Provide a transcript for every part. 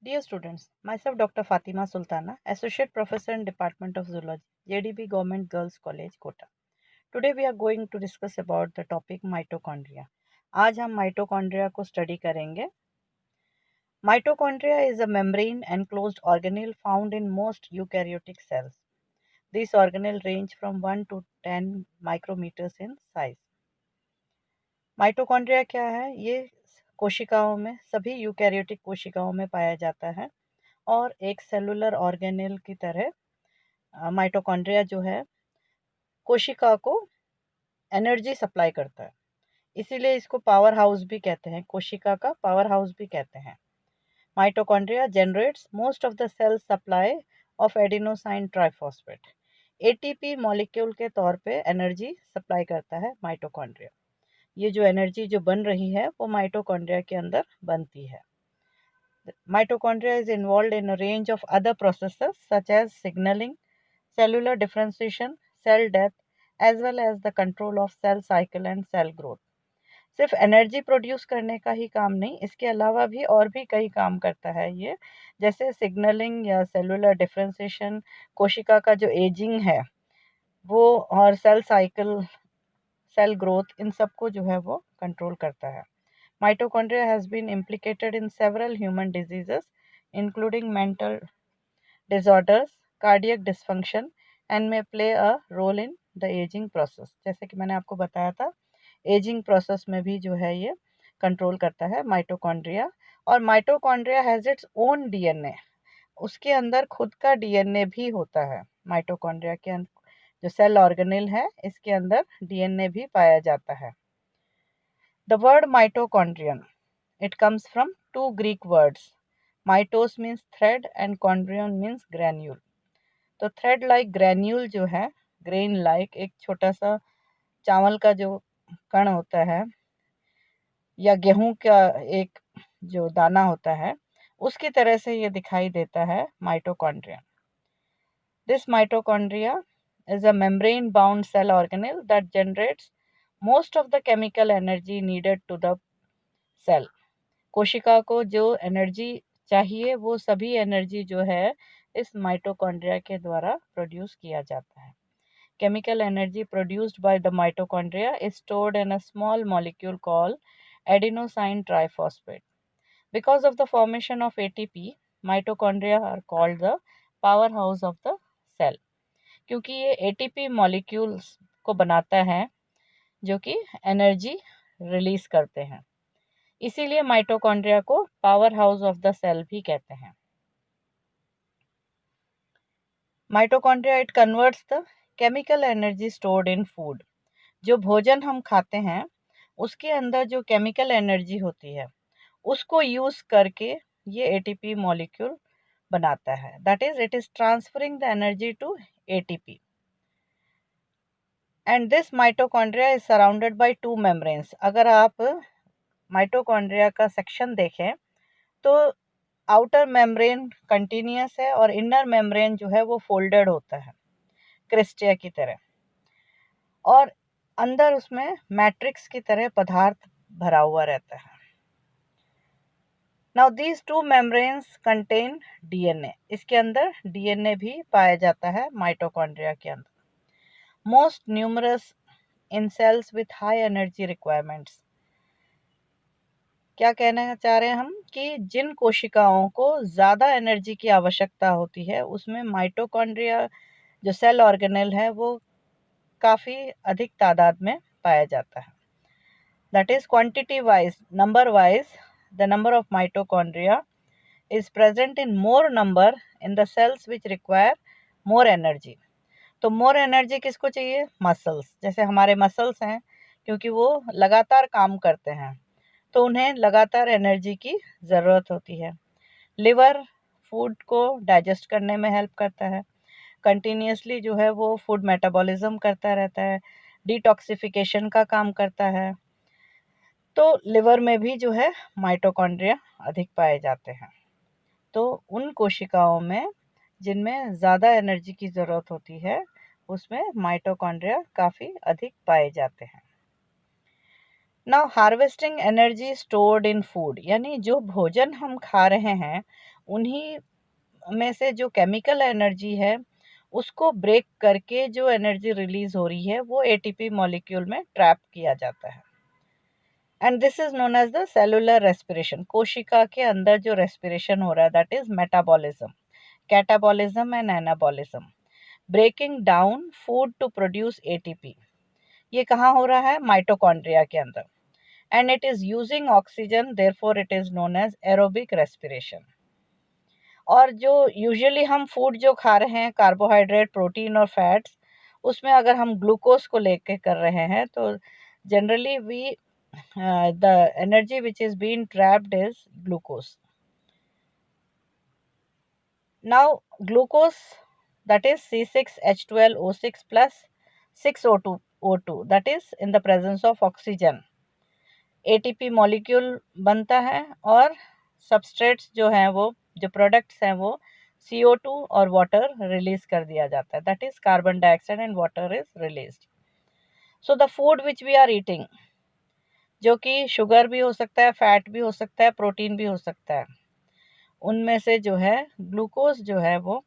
Dear students, myself Dr. Fatima Sultana, Associate Professor in Department of Zoology, JDB Government Girls College, Kota. Today we are going to discuss about the topic mitochondria. आज हम mitochondria को study करेंगे. Mitochondria is a membrane enclosed organelle found in most eukaryotic cells. These organelles range from 1 to 10 micrometers in size. Mitochondria क्या है? ये कोशिकाओं में, सभी यूकैरियोटिक कोशिकाओं में पाया जाता है और एक सेलुलर ऑर्गेनेल की तरह माइटोकॉन्ड्रिया जो है कोशिका को एनर्जी सप्लाई करता है. इसीलिए इसको पावर हाउस भी कहते हैं, कोशिका का पावर हाउस भी कहते हैं. Mitochondria generates most of the cell supply of adenosine triphosphate. ATP molecule के तौर पे एनर्जी सप्लाई करता है माइटोकॉन्ड्रिया. ये जो एनर्जी जो बन रही है वो माइटोकॉन्ड्रिया के अंदर बनती है. Mitochondria is involved in a range of other processes such as signaling, cellular differentiation, cell death, as well as the control of cell cycle and cell growth. सिर्फ एनर्जी प्रोड्यूस करने का ही काम नहीं, इसके अलावा भी और भी कई काम करता है ये, जैसे सिग्नलिंग या सेलुलर डिफरेंशिएशन, कोशिका का जो एजिंग है वो, और सेल साइकिल, सेल ग्रोथ, इन सबको जो है वो कंट्रोल करता है. Mitochondria has been implicated in several human diseases, including mental disorders, cardiac dysfunction, and may play a role in the aging process. जैसे कि मैंने आपको बताया था, एजिंग प्रोसेस में भी जो है ये कंट्रोल करता है माइटोकॉन्ड्रिया. और mitochondria has its own DNA. उसके अंदर खुद का डीएनए भी होता है. माइटोकॉन्ड्रिया के अंदर जो सेल ऑर्गेनेल है, इसके अंदर डीएनए भी पाया जाता है. The word mitochondrion, it comes from two Greek words. Mitos means thread and chondrion means granule. तो thread like granule जो है, grain like, एक छोटा सा चावल का जो कण होता है या गेहूं का एक जो दाना होता है, उसकी तरह से ये दिखाई देता है mitochondria. This mitochondria is a membrane bound cell organelle that generates most of the chemical energy needed to the cell. कोशिका को जो एनर्जी चाहिए वो सभी एनर्जी जो है इस माइटोकॉन्ड्रिया के द्वारा प्रोड्यूस किया जाता है. Chemical energy produced by the mitochondria is stored in a small molecule called adenosine triphosphate. Because of the formation of ATP, mitochondria are called the powerhouse of the cell. क्योंकि ये ATP molecules को बनाता है जो कि energy release करते हैं, इसीलिए माइटोकॉन्ड्रिया को power house of the cell भी कहते हैं. Mitochondria it converts the chemical energy stored in food. जो भोजन हम खाते हैं उसके अंदर जो केमिकल एनर्जी होती है उसको यूज करके ये एटीपी मॉलिक्यूल बनाता है. That is, it is transferring the energy to ATP. And this mitochondria is surrounded by two membranes. अगर आप माइटोकॉन्ड्रिया का सेक्शन देखें तो आउटर मेम्ब्रेन कंटिन्यूअस है और इनर मेम्ब्रेन जो है वो फोल्डेड होता है क्रिस्टिया की तरह, और अंदर उसमें मैट्रिक्स की तरह पदार्थ भरा हुआ रहता है. Now these two membranes contain DNA. इसके अंदर डीएनए भी पाया जाता है माइटोकॉन्ड्रिया के अंदर. Most numerous in sales with high energy requirements. क्या कहना चाह रहे हैं हम कि जिन कोशिकाओं को ज़्यादा एनर्जी की आवश्यकता होती है उसमें माइटोकॉन्ड्रिया जो सेल ऑर्गेनेल है वो काफ़ी अधिक तादाद में पाया जाता है. That is quantity wise, number wise, the number of mitochondria is present in more number in the cells which require more energy. तो मोर एनर्जी किसको चाहिए? मसल्स. जैसे हमारे मसल्स हैं, क्योंकि वो लगातार काम करते हैं तो उन्हें लगातार एनर्जी की ज़रूरत होती है. लिवर फूड को डाइजेस्ट करने में हेल्प करता है, कंटिन्यूसली जो है वो फूड मेटाबॉलिज्म करता रहता है, डिटॉक्सिफिकेशन का काम करता है. तो लिवर में भी जो है माइटोकॉन्ड्रिया अधिक पाए जाते हैं. तो उन कोशिकाओं में जिनमें ज़्यादा एनर्जी की ज़रूरत होती है उसमें माइटोकॉन्ड्रिया काफ़ी अधिक पाए जाते हैं. Now harvesting energy stored in food, यानी जो भोजन हम खा रहे हैं उन्हीं में से जो केमिकल एनर्जी है उसको ब्रेक करके जो एनर्जी रिलीज हो रही है वो एटीपी मॉलिक्यूल में ट्रैप किया जाता है। And this is known as the cellular respiration. कोशिका के अंदर जो रेस्पिरेशन हो रहा है that is metabolism, catabolism and anabolism, breaking down food to produce ATP. ये कहाँ हो रहा है? माइटोकॉन्ड्रिया के अंदर। And it is using oxygen, therefore it is known as aerobic respiration. और जो यूजुअली हम फूड जो खा रहे हैं, कार्बोहाइड्रेट, प्रोटीन और फैट्स, उसमें अगर हम ग्लूकोज को लेके कर रहे हैं तो generally we the energy which is being trapped is glucose. Now glucose that is C6H12O6 plus 6O2 that is in the presence of oxygen ATP molecule बनता है और सबस्ट्रेट्स जो हैं वो, जो प्रोडक्ट्स हैं वो CO2 और वाटर रिलीज कर दिया जाता है, that is carbon dioxide and water is released. So the food which we are eating, जो कि शुगर भी हो सकता है, फैट भी हो सकता है, प्रोटीन भी हो सकता है, उनमें से जो है ग्लूकोज जो है वो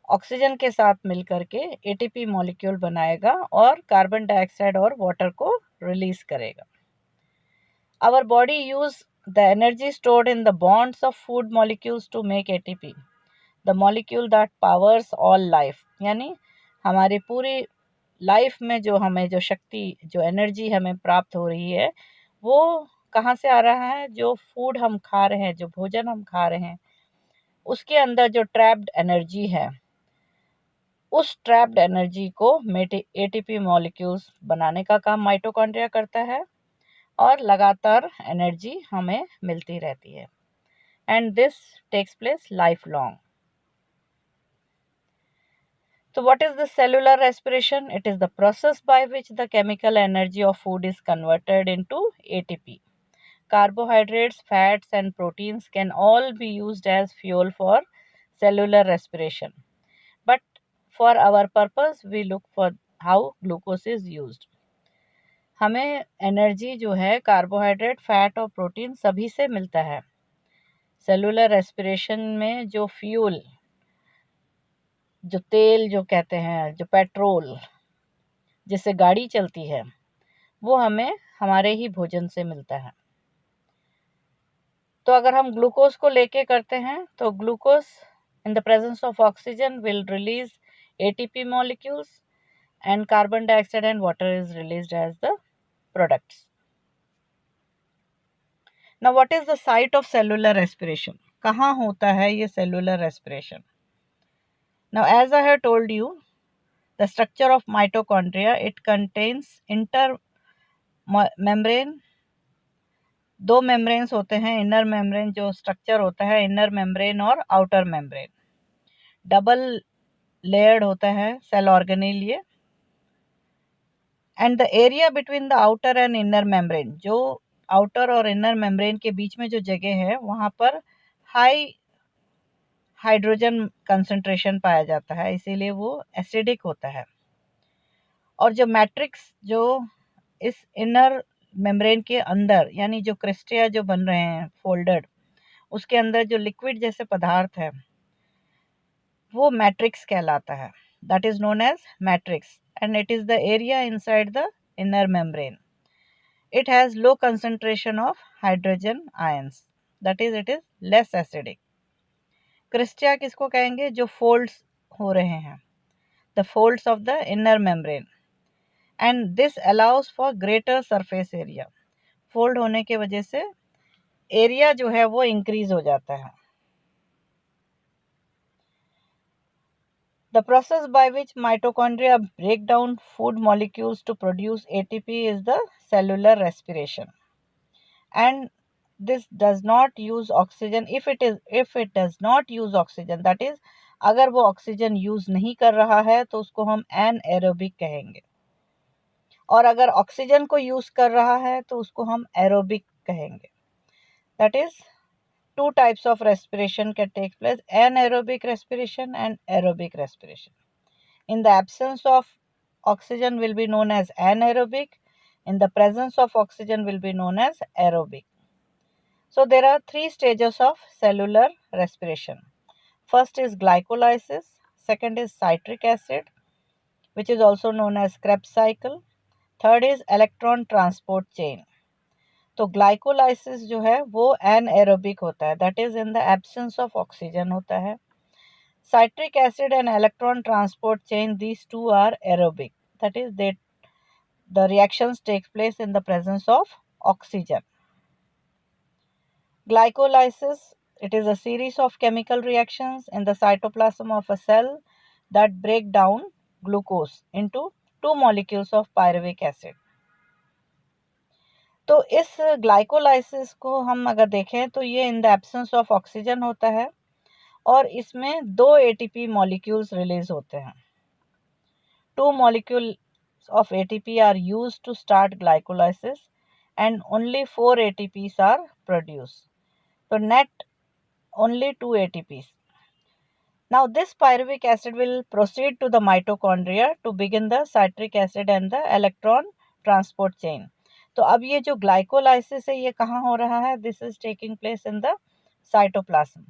ऑक्सीजन के साथ मिलकर के एटीपी मॉलिक्यूल बनाएगा और कार्बन डाइऑक्साइड और वाटर को रिलीज करेगा। Our body use the energy stored in the bonds of food molecules to make ATP, the molecule that powers all life। यानी हमारी पूरी लाइफ में जो हमें जो शक्ति, जो एनर्जी हमें प्राप्त हो रही है वो कहाँ से आ रहा है? जो फूड हम खा रहे हैं, जो भोजन हम खा रहे हैं, उसके अंदर जो ट्रैप्ड एनर्जी है, उस ट्रैप्ड एनर्जी को एटीपी मॉलिक्यूल्स बनाने का काम माइटोकॉन्ड्रिया करता है और लगातार एनर्जी हमें मिलती रहती है। And this takes place life long. So what is the cellular respiration? It is the process by which the chemical energy of food is converted into ATP. Carbohydrates, fats and proteins can all be used as fuel for cellular respiration. But for our purpose, we look for how glucose is used. हमें energy जो है carbohydrate, fat और protein सभी से मिलता है। Cellular respiration में जो फ्यूल, जो तेल जो कहते हैं, जो पेट्रोल जिससे गाड़ी चलती है, वो हमें हमारे ही भोजन से मिलता है। तो अगर हम ग्लूकोज को लेके करते हैं तो glucose in the presence of oxygen will release ATP molecules and carbon dioxide and water is released as the products. Now what is the site of cellular respiration? कहाँ होता है ये cellular respiration? Now as I have told you the structure of mitochondria, it contains inter membrane, दो membranes होते हैं। Inner membrane जो structure होता है, इनर मेम्ब्रेन और आउटर मेम्ब्रेन, डबल लेयर्ड होता है सेल ऑर्गेनेल ये। And the area between the outer and inner membrane, जो आउटर और इनर मेम्ब्रेन के बीच में जो जगह है वहाँ पर हाई हाइड्रोजन कंसंट्रेशन पाया जाता है, इसीलिए वो एसिडिक होता है। और जो मैट्रिक्स जो इस इनर मेम्ब्रेन के अंदर, यानी जो क्रिस्टिया जो बन रहे हैं फोल्डेड, उसके अंदर जो लिक्विड जैसे पदार्थ है वो मैट्रिक्स कहलाता है, that is known as matrix. And it is the area inside the inner membrane. It has low concentration of hydrogen ions, that is it is less acidic. Cristae किसको कहेंगे? जो फोल्ड्स हो रहे हैं, the folds of the inner membrane. And this allows for greater surface area. Fold होने की वजह से एरिया जो है वो इंक्रीज हो जाता है। The process by which mitochondria break down food molecules to produce ATP is the cellular respiration. And this does not use oxygen. If it does not use oxygen, that is अगर वो oxygen use नहीं कर रहा है तो उसको हम anaerobic कहेंगे, और अगर ऑक्सीजन को यूज कर रहा है तो उसको हम एरोबिक कहेंगे। That is two types of respiration can take place: anaerobic respiration and aerobic respiration. In the absence of oxygen will be known as anaerobic. In the presence of oxygen will be known as aerobic. So there are three stages of cellular respiration. First is glycolysis, second is citric acid, which is also known as Krebs cycle. Third is electron transport chain. तो glycolysis जो है वो anaerobic होता है, that is in the absence of oxygen होता है. Citric acid and electron transport chain, these two are aerobic, that is they the reactions take place in the presence of oxygen. Glycolysis, it is a series of chemical reactions in the cytoplasm of a cell that break down glucose into two molecules of pyruvic acid. तो इस glycolysis को हम अगर देखें तो ये इन the absence of oxygen होता है और इसमें 2 ATP मॉलिक्यूल्स रिलीज होते हैं. 2 molecules of ATP are used to start glycolysis and only 4 ATPs are produced. So net only 2 ATPs. Now this pyruvic acid will proceed to the mitochondria to begin the citric acid and the electron transport chain. तो अब ये जो glycolysis है ये कहाँ हो रहा है? This is taking place in the cytoplasm.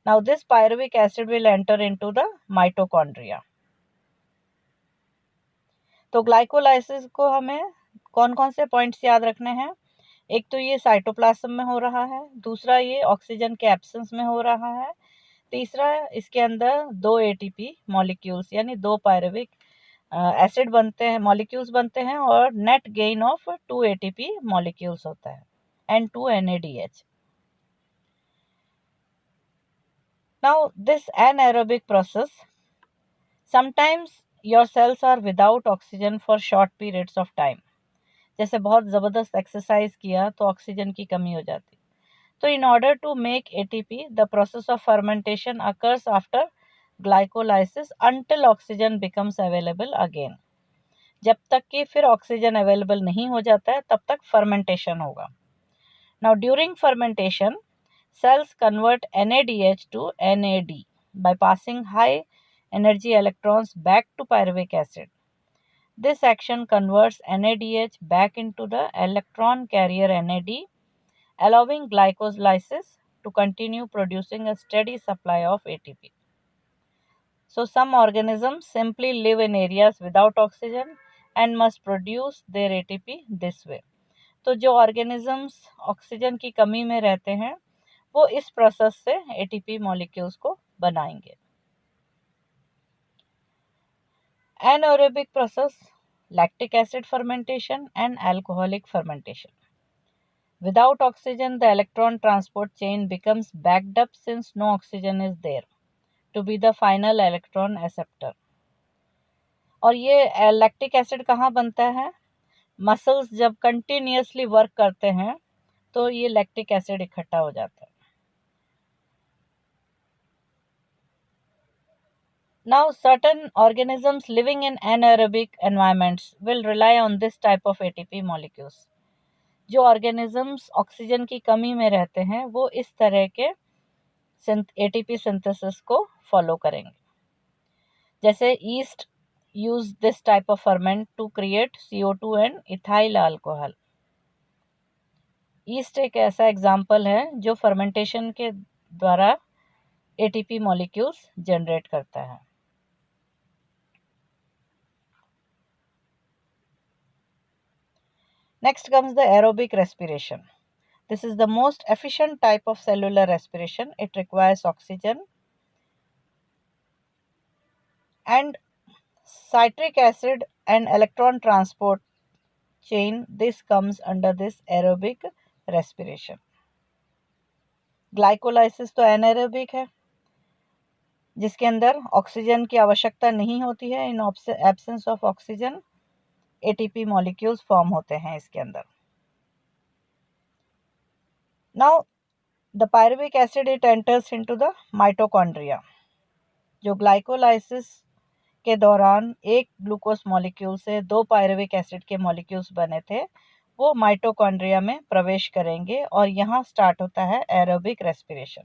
Now this pyruvic acid will enter into the mitochondria. तो ग्लाइकोलाइसिस को हमें कौन कौन से पॉइंट्स याद रखने हैं? एक तो ये साइटोप्लाज्म में हो रहा है, दूसरा ये ऑक्सीजन के एब्सेंस में हो रहा है, तीसरा इसके अंदर 2 ATP मॉलिक्यूल्स यानी 2 पायरुविक एसिड बनते हैं, मॉलिक्यूल्स बनते हैं और net gain of 2 ATP molecules होता है and 2 NADH. Now this anaerobic process, sometimes your cells are without oxygen for short periods of time. जैसे बहुत ज़बरदस्त एक्सरसाइज किया तो ऑक्सीजन की कमी हो जाती. तो in order to make ATP, the process of fermentation occurs after glycolysis until oxygen becomes available again. जब तक कि फिर ऑक्सीजन अवेलेबल नहीं हो जाता है तब तक फर्मेंटेशन होगा. Now during fermentation, cells convert NADH to NAD by passing high energy electrons back to pyruvic acid. This action converts NADH back into the electron carrier NAD, allowing glycolysis to continue producing a steady supply of ATP. So some organisms simply live in areas without oxygen and must produce their ATP this way. तो जो organisms oxygen की कमी में रहते हैं वो इस process से ATP मॉलिक्यूल्स को बनाएंगे. Anaerobic process, lactic acid fermentation and alcoholic fermentation. Without oxygen, the electron transport chain becomes backed up since no oxygen is there to be the final electron acceptor. और ये lactic acid कहाँ बनता है? Muscles जब continuously work करते हैं तो ये लैक्टिक एसिड इकट्ठा हो जाता है. Now certain organisms living in anaerobic environments will rely on this type of ATP molecules. जो ऑर्गेनिजम्स ऑक्सीजन की कमी में रहते हैं वो इस तरह के ATP सिंथेसिस को फॉलो करेंगे. जैसे east use this type of ferment to create CO2 and ethyl alcohol. East एक ऐसा एग्जाम्पल है जो फर्मेंटेशन के द्वारा ATP मॉलिक्यूल्स जनरेट करता है. Next comes the aerobic respiration. This is the most efficient type of cellular respiration. It requires oxygen and citric acid and electron transport chain. This comes under this aerobic respiration. Glycolysis तो एनाएरोबिक है जिसके अंदर oxygen की आवश्यकता नहीं होती है. In absence of oxygen ATP molecules form होते हैं इसके अंदर. Now the pyruvic acid it enters into the mitochondria. जो ग्लाइकोलाइसिस के दौरान एक ग्लूकोज मॉलिक्यूल से 2 पायरुविक एसिड के मॉलिक्यूल्स बने थे वो माइटोकॉन्ड्रिया में प्रवेश करेंगे और यहाँ स्टार्ट होता है aerobic respiration.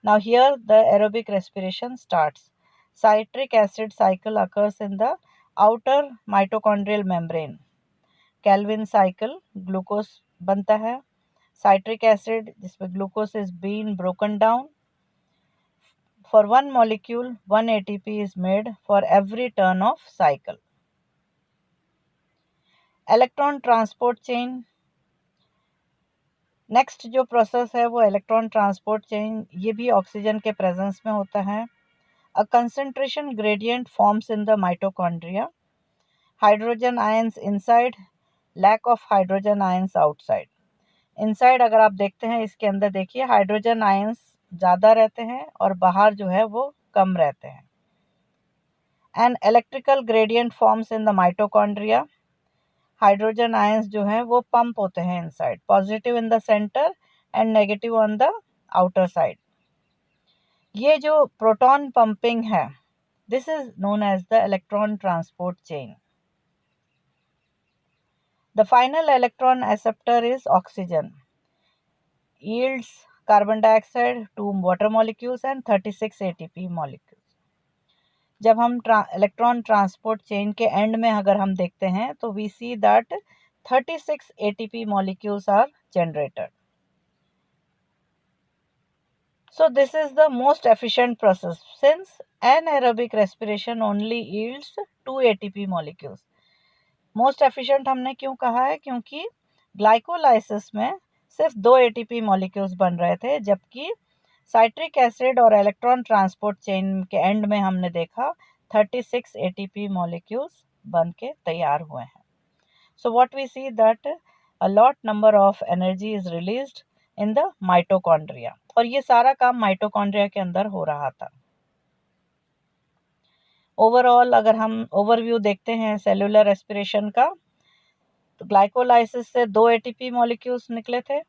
Now here the aerobic respiration starts. Citric acid cycle occurs in the outer mitochondrial membrane. Calvin cycle, glucose बनता है. साइट्रिक एसिड जिसमें glucose is been broken down. For one molecule, 1 ATP is made for every turn of cycle. Electron transport chain. Next जो process है वो electron transport chain, ये भी oxygen के presence में होता है. A concentration gradient forms in the mitochondria. Hydrogen ions inside, lack of hydrogen ions outside. Inside अगर आप देखते हैं, इसके अंदर देखिए हाइड्रोजन आयंस ज़्यादा रहते हैं और बाहर जो है वो कम रहते हैं. An electrical gradient forms in the mitochondria. Hydrogen ions जो है वो पंप होते हैं inside, positive in the center and negative on the outer side. ये जो प्रोटॉन पंपिंग है, this is known as the electron transport chain. The final electron acceptor is oxygen. yields carbon dioxide, 2 water molecules and 36 ATP molecules. जब हम electron transport chain के end में अगर हम देखते हैं तो we see that 36 ATP molecules are generated. So this is the most efficient process since anaerobic respiration only yields 2 ATP molecules. Most efficient हमने क्यों कहा है? क्योंकि ग्लाइकोलाइसिस में सिर्फ 2 ATP मॉलिक्यूल्स बन रहे थे, जबकि साइट्रिक एसिड और इलेक्ट्रॉन ट्रांसपोर्ट चेन के एंड में हमने देखा 36 ATP मॉलिक्यूल्स बन के तैयार हुए हैं. So what we see that a lot number of energy is released in the mitochondria, और ये सारा काम माइटोकॉन्ड्रिया के अंदर हो रहा था. ओवरऑल अगर हम ओवरव्यू देखते हैं सेलुलर रेस्पिरेशन का, तो ग्लाइकोलाइसिस से 2 ATP मॉलिक्यूल्स निकले थे.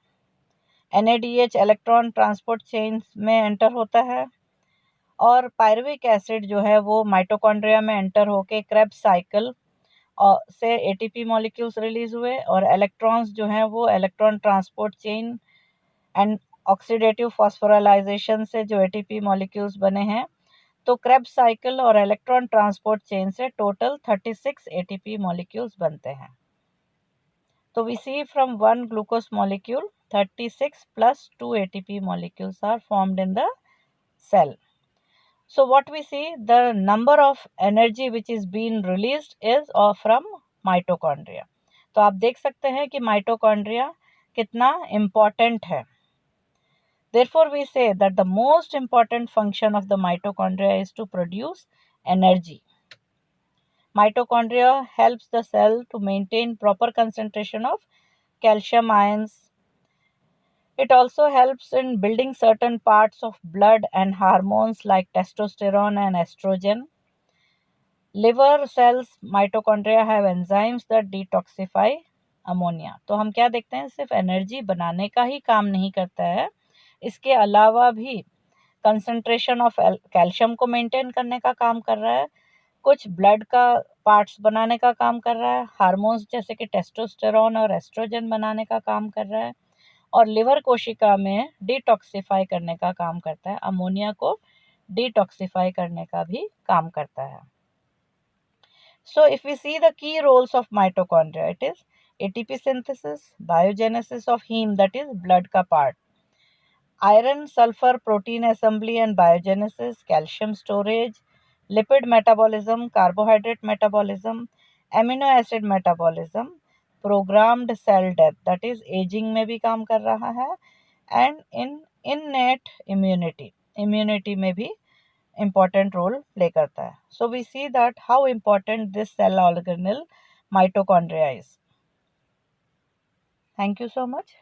NADH इलेक्ट्रॉन ट्रांसपोर्ट चेन में एंटर होता है, और पायरुविक एसिड जो है वो माइटोकॉन्ड्रिया में एंटर होके क्रेब्स साइकिल से ATP मॉलिक्यूल्स रिलीज हुए, और इलेक्ट्रॉन्स जो हैं वो electron transport chain and oxidative phosphorylation से जो ATP मॉलिक्यूल्स बने हैं, तो क्रेब्स साइकिल और इलेक्ट्रॉन ट्रांसपोर्ट चेन से टोटल 36 ATP मॉलिक्यूल्स बनते हैं. तो we see from one glucose molecule 36 plus 2 ATP molecules are formed in the cell. So what we see, the number of energy which is being released is from mitochondria. तो आप देख सकते हैं कि mitochondria कितना important है. Therefore we say that the most important function of the mitochondria is to produce energy. Mitochondria helps the cell to maintain proper concentration of calcium ions. It also helps in building certain parts of blood and hormones like testosterone and estrogen. Liver cells, mitochondria have enzymes that detoxify ammonia. तो हम क्या देखते हैं, सिर्फ energy बनाने का ही काम नहीं करता है, इसके अलावा भी कंसंट्रेशन ऑफ कैल्शियम को मेंटेन करने का काम कर रहा है, कुछ ब्लड का पार्ट्स बनाने का काम कर रहा है, हार्मोन्स जैसे कि टेस्टोस्टेरोन और एस्ट्रोजन बनाने का काम कर रहा है, और लिवर कोशिका में डिटॉक्सिफाई करने का काम करता है, अमोनिया को डिटॉक्सिफाई करने का भी काम करता है. So if we see the key roles of mitochondria, it is ATP synthesis, biogenesis of heme, that is blood का part, iron sulfur protein assembly and biogenesis, calcium storage, lipid metabolism, carbohydrate metabolism, amino acid metabolism, programmed cell death, that is aging में भी काम कर रहा है, and in innate immunity में भी important role play करता है. So we see that how important this cell organelle mitochondria is. Thank you so much.